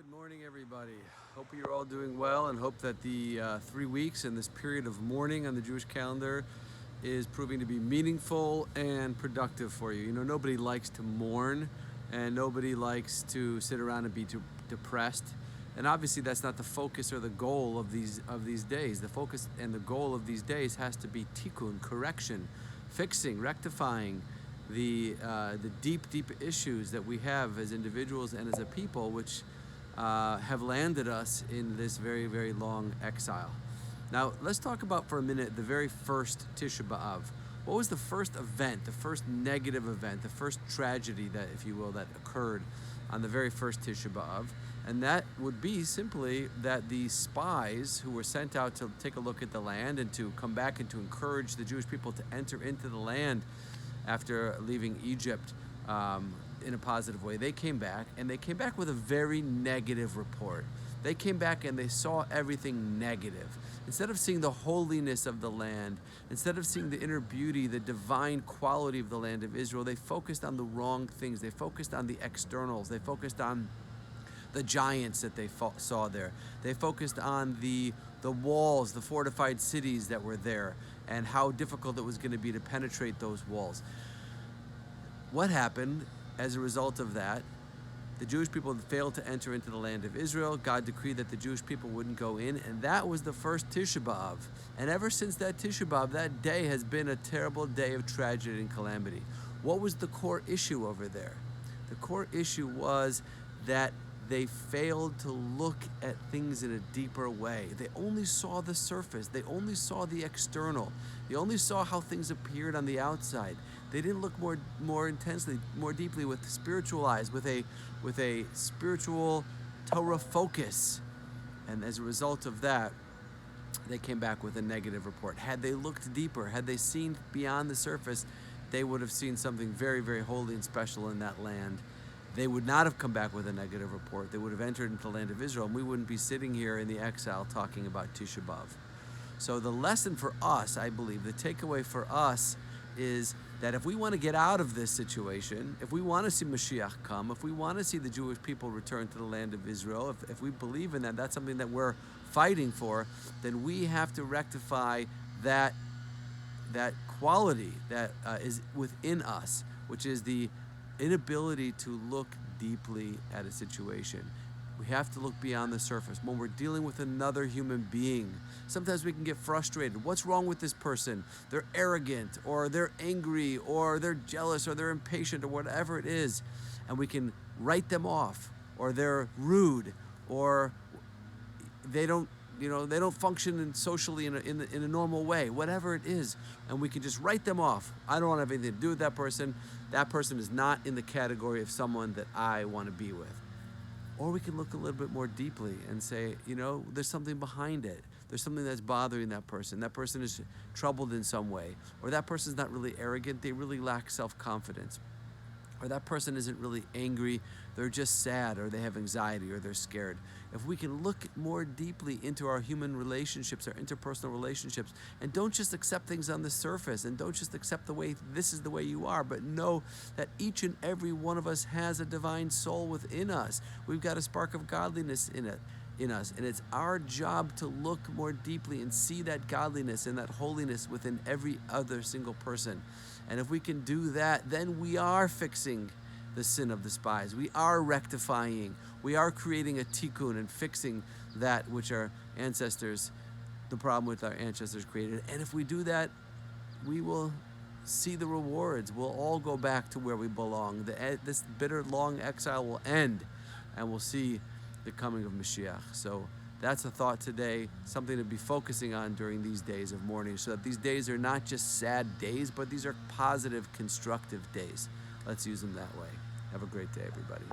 Good morning, everybody. Hope you're all doing well and hope that the 3 weeks and this period of mourning on the Jewish calendar is proving to be meaningful and productive for you. You know, nobody likes to mourn and nobody likes to sit around and be depressed. And obviously that's not the focus or the goal of these days. The focus and the goal of these days has to be tikkun, correction, fixing, rectifying the deep issues that we have as individuals and as a people, which have landed us in this very long exile. Now, let's talk about for a minute the very first Tisha B'Av. What was the first event, the first negative event, the first tragedy that, if you will, that occurred on the very first Tisha B'Av? And that would be simply that the spies who were sent out to take a look at the land and to come back and to encourage the Jewish people to enter into the land after leaving Egypt in a positive way, they came back, and they came back with a very negative report. They came back and they saw everything negative. Instead of seeing the holiness of the land, instead of seeing the inner beauty, the divine quality of the land of Israel, they focused on the wrong things. They focused on the externals. They focused on the giants that they saw there. They focused on the walls, the fortified cities that were there, and how difficult it was going to be to penetrate those walls. What happened as a result of that? The Jewish people failed to enter into the land of Israel. God decreed that the Jewish people wouldn't go in, and that was the first Tisha B'Av. And ever since that Tisha B'Av, that day has been a terrible day of tragedy and calamity. What was the core issue over there? The core issue was that they failed to look at things in a deeper way. They only saw the surface. They only saw the external. They only saw how things appeared on the outside. They didn't look more intensely, more deeply with spiritual eyes, with a spiritual Torah focus. And as a result of that, they came back with a negative report. Had they looked deeper, had they seen beyond the surface, they would have seen something very holy and special in that land. They would not have come back with a negative report. They would have entered into the land of Israel, and we wouldn't be sitting here in the exile talking about Tisha B'Av. So the lesson for us, I believe, the takeaway for us is that if we want to get out of this situation, if we want to see Mashiach come, if we want to see the Jewish people return to the land of Israel, if we believe in that, that's something that we're fighting for, then we have to rectify that quality that is within us, which is the inability to look deeply at a situation. We have to look beyond the surface. When we're dealing with another human being, sometimes we can get frustrated. What's wrong with this person? They're arrogant, or they're angry, or they're jealous, or they're impatient, or whatever it is. And we can write them off, or they're rude, or they don't function socially in a normal way, whatever it is, and we can just write them off. I don't want to have anything to do with that person. That person is not in the category of someone that I want to be with. Or we can look a little bit more deeply and say, there's something behind it. There's something that's bothering that person. That person is troubled in some way. Or that person's not really arrogant. They really lack self-confidence. Or that person isn't really angry, they're just sad, or they have anxiety, or they're scared. If we can look more deeply into our human relationships, our interpersonal relationships, and don't just accept things on the surface, and don't just accept this is the way you are, but know that each and every one of us has a divine soul within us. We've got a spark of godliness in us, and it's our job to look more deeply and see that godliness and that holiness within every other single person. And if we can do that, then we are fixing the sin of the spies. We are rectifying. We are creating a tikkun and fixing that which our ancestors, the problem with our ancestors created. And if we do that, we will see the rewards. We'll all go back to where we belong. This bitter, long exile will end, and we'll see the coming of Mashiach. So that's a thought today, something to be focusing on during these days of mourning, so that these days are not just sad days, but these are positive, constructive days. Let's use them that way. Have a great day, everybody.